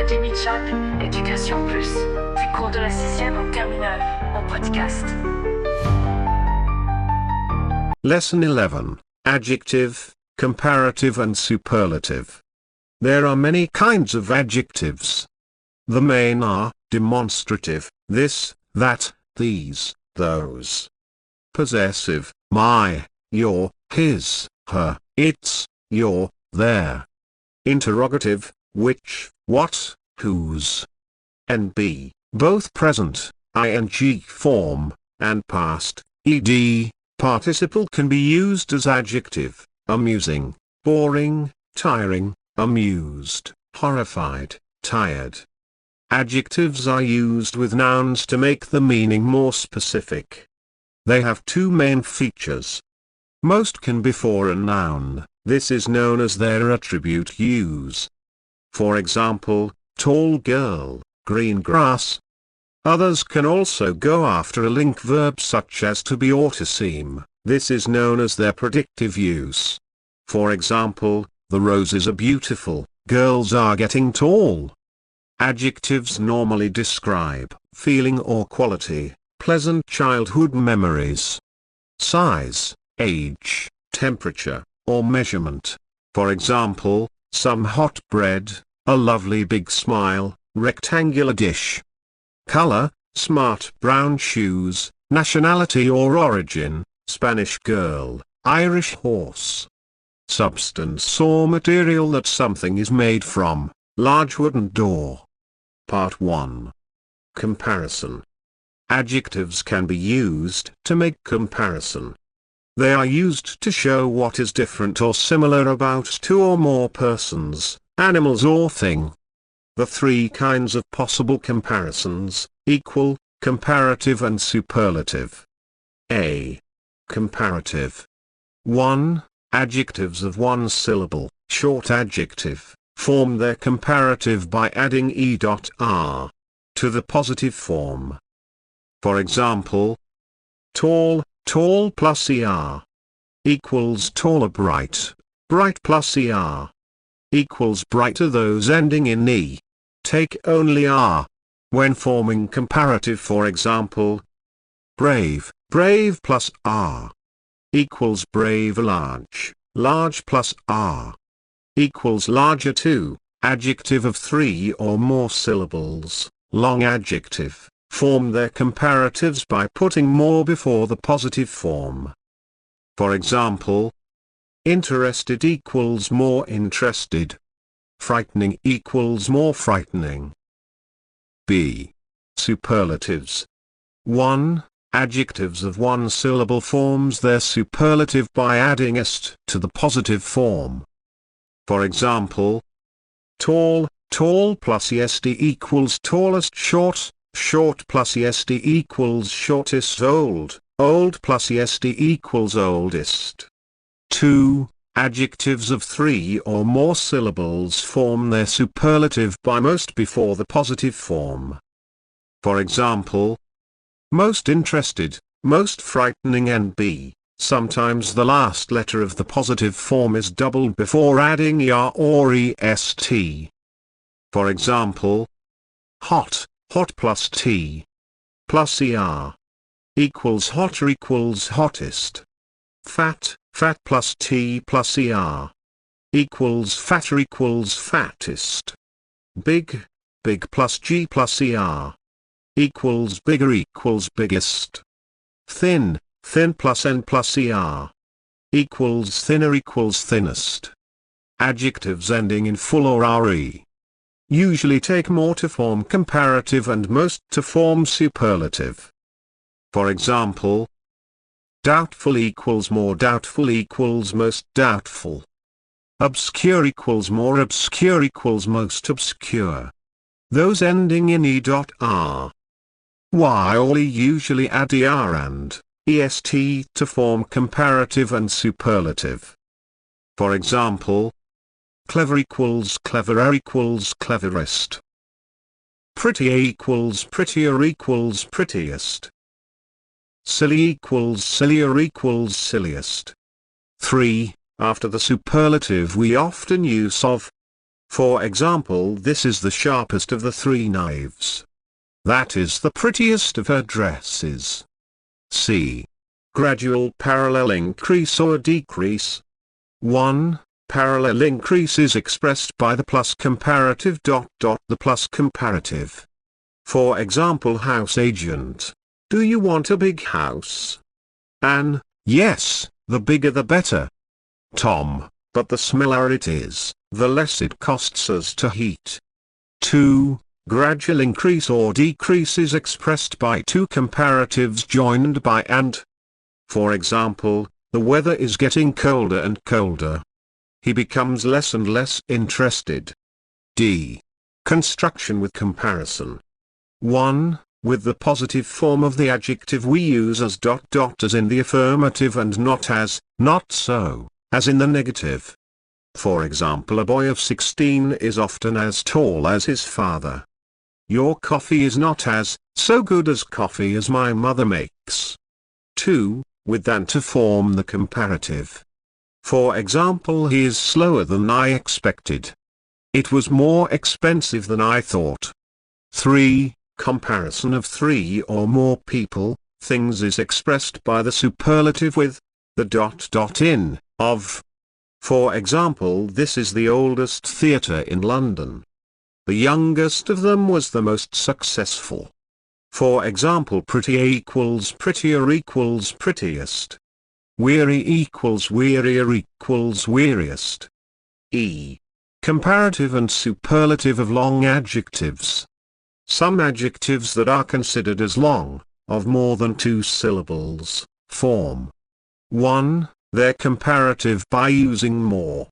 l'Académie Chap, Éducation Plus, du cours de la 6e en terminale, en podcast. Lesson 11. Adjective, Comparative and Superlative. There are many kinds of adjectives. The main are demonstrative, this, that, these, those. Possessive, my, your, his, her, its, your, their. Interrogative, which, what, whose. NB, both present, ing form, and past, ed, participle can be used as adjective, amusing, boring, tiring, amused, horrified, tired. Adjectives are used with nouns to make the meaning more specific. They have two main features. Most can be for a noun, this is known as their attribute use. For example, tall girl, green grass. Others can also go after a link verb such as to be or to seem, this is known as their predictive use. For example, the roses are beautiful, girls are getting tall. Adjectives normally describe feeling or quality, pleasant childhood memories. Size, age, temperature, or measurement. For example, some hot bread, a lovely big smile, rectangular dish. Color, smart brown shoes, nationality or origin, Spanish girl, Irish horse. Substance or material that something is made from, large wooden door. Part 1. Comparison. Adjectives can be used to make comparison. They are used to show what is different or similar about two or more persons, animals or thing. The three kinds of possible comparisons, equal, comparative and superlative. A. Comparative. 1. Adjectives of one syllable, short adjective, form their comparative by adding e.r to the positive form. For example, tall, tall plus er equals taller bright, bright plus er equals brighter. Those ending in e take only r when forming comparative. For example, brave, brave plus r equals brave. Large, large plus r equals larger. 2. Adjective of three or more syllables, long adjective, form their comparatives by putting more before the positive form. For example, interested equals more interested. Frightening equals more frightening. B. Superlatives. 1. Adjectives of one syllable forms their superlative by adding est to the positive form. For example, tall, tall plus est equals tallest. Short, short plus est equals shortest. Old, old plus est equals oldest. 2. Adjectives of three or more syllables form their superlative by most before the positive form. For example, most interested, most frightening. And B. Sometimes the last letter of the positive form is doubled before adding er or est. For example, hot, hot plus t plus er equals hotter equals hottest. Fat, fat plus t plus er equals fatter equals fattest. Big, big plus g plus er equals bigger equals biggest. Thin, thin plus n plus er equals thinner equals thinnest. Adjectives ending in full or re usually take more to form comparative and most to form superlative. For example, doubtful equals more doubtful equals most doubtful. Obscure equals more obscure equals most obscure. Those ending in e.r, y or e usually add er and est to form comparative and superlative. For example, clever equals cleverer equals cleverest. Pretty equals prettier equals prettiest. Silly equals sillier equals silliest. 3. After the superlative we often use of. For example, this is the sharpest of the 3 knives. That is the prettiest of her dresses. C. Gradual parallel increase or decrease. 1. Parallel increase is expressed by the plus comparative ... the plus comparative. For example, house agent. Do you want a big house? Anne, yes, the bigger the better. Tom, but the smaller it is, the less it costs us to heat. 2. Gradual increase or decrease is expressed by 2 comparatives joined by and. For example, the weather is getting colder and colder. He becomes less and less interested. D. Construction with comparison. 1. With the positive form of the adjective we use as ... as in the affirmative and not as, not so, as in the negative. For example, a boy of 16 is often as tall as his father. Your coffee is not as, so good as coffee as my mother makes. 2. With than to form the comparative. For example, he is slower than I expected. It was more expensive than I thought. 3. Comparison of 3 or more people, things is expressed by the superlative with the ... in, of. For example, this is the oldest theatre in London. The youngest of them was the most successful. For example, pretty equals prettier equals prettiest. Weary equals wearier equals weariest. E. Comparative and superlative of long adjectives. Some adjectives that are considered as long, of more than 2 syllables, form 1. Their comparative by using more.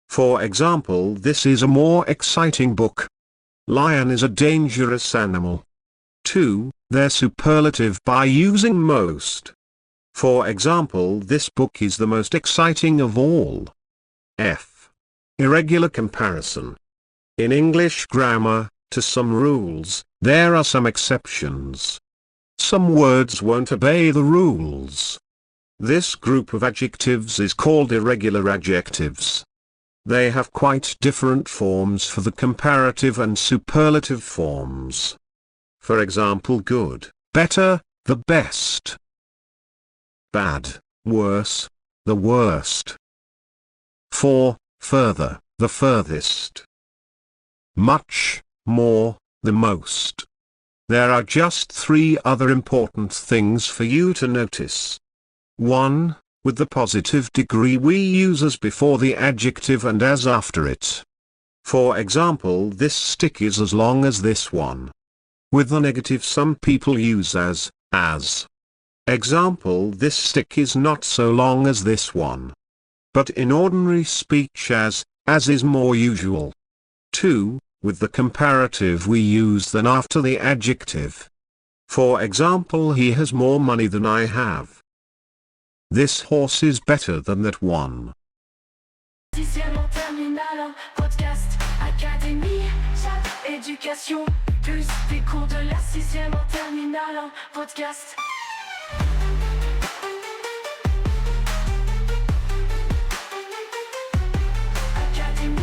For example, this is a more exciting book. Lion is a dangerous animal. 2. Their superlative by using most. For example, this book is the most exciting of all. F. Irregular comparison. In English grammar, to some rules, there are some exceptions. Some words won't obey the rules. This group of adjectives is called irregular adjectives. They have quite different forms for the comparative and superlative forms. For example, good, better, the best. Bad, worse, the worst. For, further, the furthest. Much, more, the most. There are just 3 other important things for you to notice. 1. With the positive degree we use as before the adjective and as after it. For example, this stick is as long as this one. With the negative some people use as. Example, this stick is not so long as this one. But in ordinary speech as is more usual. 2. With the comparative we use than after the adjective. For example, he has more money than I have. This horse is better than that one. Sixième en terminale, podcast, académie, chat, éducation, plus des cours de la 6e en terminale, podcast.